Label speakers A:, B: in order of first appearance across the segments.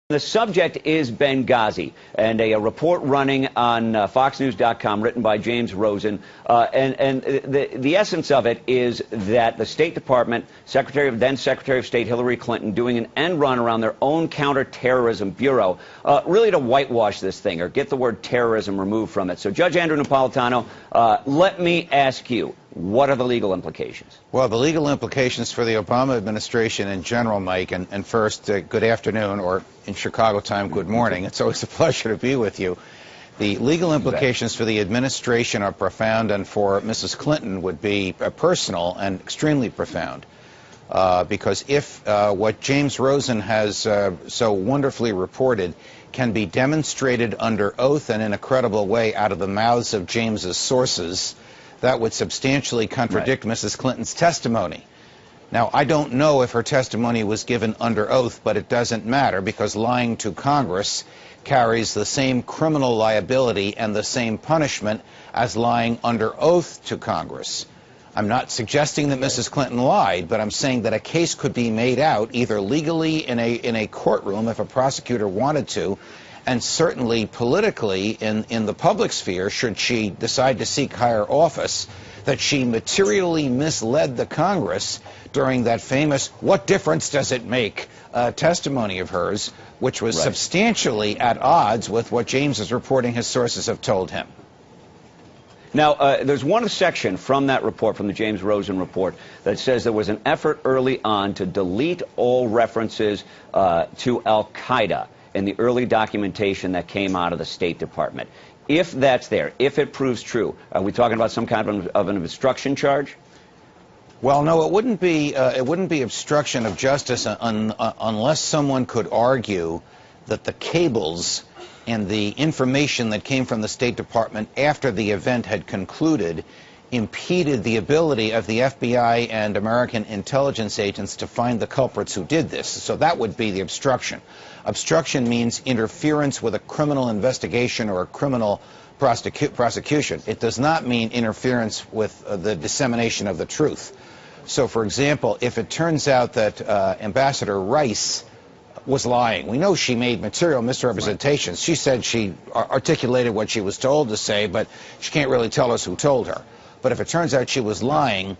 A: The subject is Benghazi, and a report running on FoxNews.com written by James Rosen. The essence of it is that the State Department, then Secretary of State Hillary Clinton, doing an end run around their own counterterrorism bureau, really to whitewash this thing or get the word terrorism removed from it. So, Judge Andrew Napolitano, let me ask you, what are the legal implications?
B: Well, the legal implications for the Obama administration in general, Mike, and first, good afternoon, or in Chicago time, good morning. It's always a pleasure to be with you. The legal implications for the administration are profound, and for Mrs. Clinton would be personal and extremely profound. Because if what James Rosen has so wonderfully reported can be demonstrated under oath and in a credible way out of the mouths of James's sources, that would substantially contradict Mrs. Clinton's testimony. Now, I don't know if her testimony was given under oath, but it doesn't matter because lying to Congress carries the same criminal liability and the same punishment as lying under oath to Congress. I'm not suggesting that Mrs. Clinton lied, but I'm saying that a case could be made out either legally in a courtroom if a prosecutor wanted to, and certainly politically in the public sphere, should she decide to seek higher office, that she materially misled the Congress during that famous "what difference does it make" testimony of hers, which was substantially at odds with what James is reporting his sources have told him.
A: Now, there's one section from that report, from the James Rosen report, that says there was an effort early on to delete all references to Al-Qaeda in the early documentation that came out of the State Department. If that's there, if it proves true, are we talking about some kind of an obstruction charge?
B: Well, no, it wouldn't be obstruction of justice unless someone could argue that the cables and the information that came from the State Department after the event had concluded impeded the ability of the FBI and American intelligence agents to find the culprits who did this. So that would be the obstruction. Obstruction means interference with a criminal investigation or a criminal prosecution. It does not mean interference with the dissemination of the truth. So, for example, if it turns out that Ambassador Rice was lying, we know she made material misrepresentations. She said she articulated what she was told to say, but she can't really tell us who told her. But if it turns out she was lying,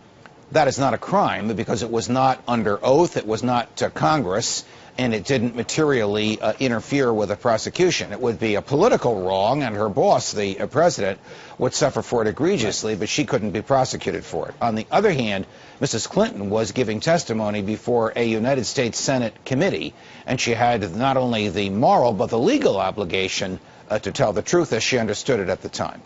B: that is not a crime because it was not under oath, it was not to Congress, and it didn't materially interfere with a prosecution. It would be a political wrong, and her boss, the president, would suffer for it egregiously, but she couldn't be prosecuted for it. On the other hand, Mrs. Clinton was giving testimony before a United States Senate committee, and she had not only the moral but the legal obligation to tell the truth as she understood it at the time.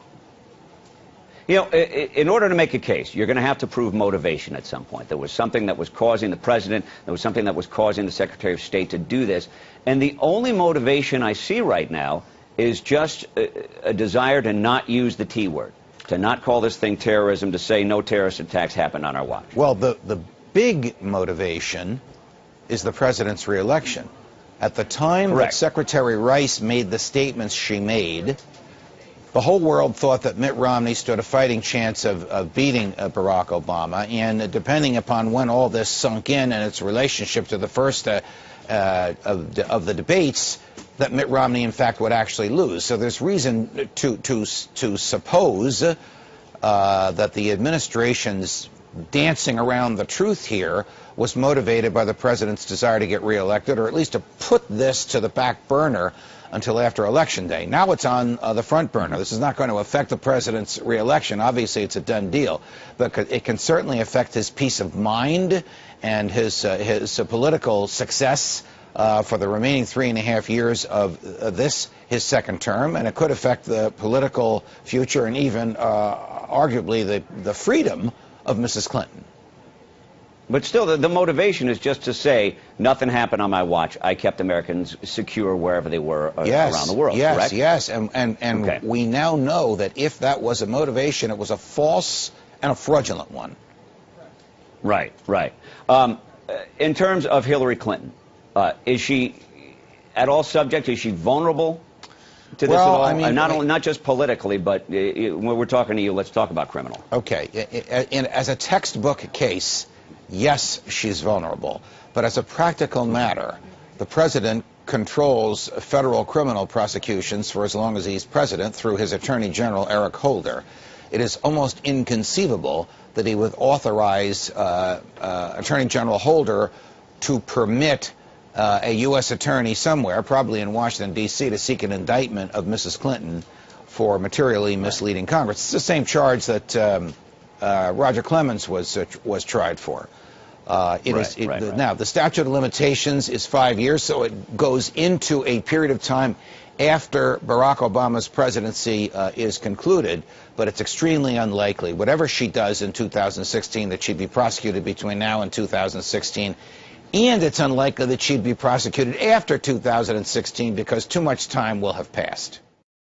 A: You know, in order to make a case, you're going to have to prove motivation at some point. There was something that was causing the president, there was something that was causing the Secretary of State to do this. And the only motivation I see right now is just a desire to not use the T word, to not call this thing terrorism, to say no terrorist attacks happened on our watch.
B: Well, the big motivation is the president's reelection. At the time that Secretary Rice made the statements she made, the whole world thought that Mitt Romney stood a fighting chance of beating Barack Obama, and depending upon when all this sunk in and its relationship to the first of the debates, that Mitt Romney, in fact, would actually lose. So there's reason to suppose that the administration's dancing around the truth here was motivated by the president's desire to get reelected, or at least to put this to the back burner until after Election Day. Now it's on the front burner. This is not going to affect the president's reelection. Obviously, it's a done deal. But it can certainly affect his peace of mind and his political success for the remaining 3.5 years of his second term. And it could affect the political future and even, arguably, the freedom of Mrs. Clinton.
A: But still, the motivation is just to say, nothing happened on my watch. I kept Americans secure wherever they were around the world, correct?
B: Yes, and we now know that if that was a motivation, it was a false and a fraudulent one.
A: Right. In terms of Hillary Clinton, is she at all subject? Is she vulnerable to this at all? I mean, not just politically, but when we're talking to you, let's talk about criminal.
B: Okay. As a textbook case, yes, she's vulnerable. But as a practical matter, the president controls federal criminal prosecutions for as long as he's president through his Attorney General, Eric Holder. It is almost inconceivable that he would authorize Attorney General Holder to permit a U.S. attorney somewhere, probably in Washington, D.C., to seek an indictment of Mrs. Clinton for materially misleading Congress. It's the same charge that Roger Clemens was tried for. Now, the statute of limitations is 5 years, so it goes into a period of time after Barack Obama's presidency is concluded, but it's extremely unlikely, whatever she does in 2016, that she'd be prosecuted between now and 2016. And it's unlikely that she'd be prosecuted after 2016 because too much time will have passed.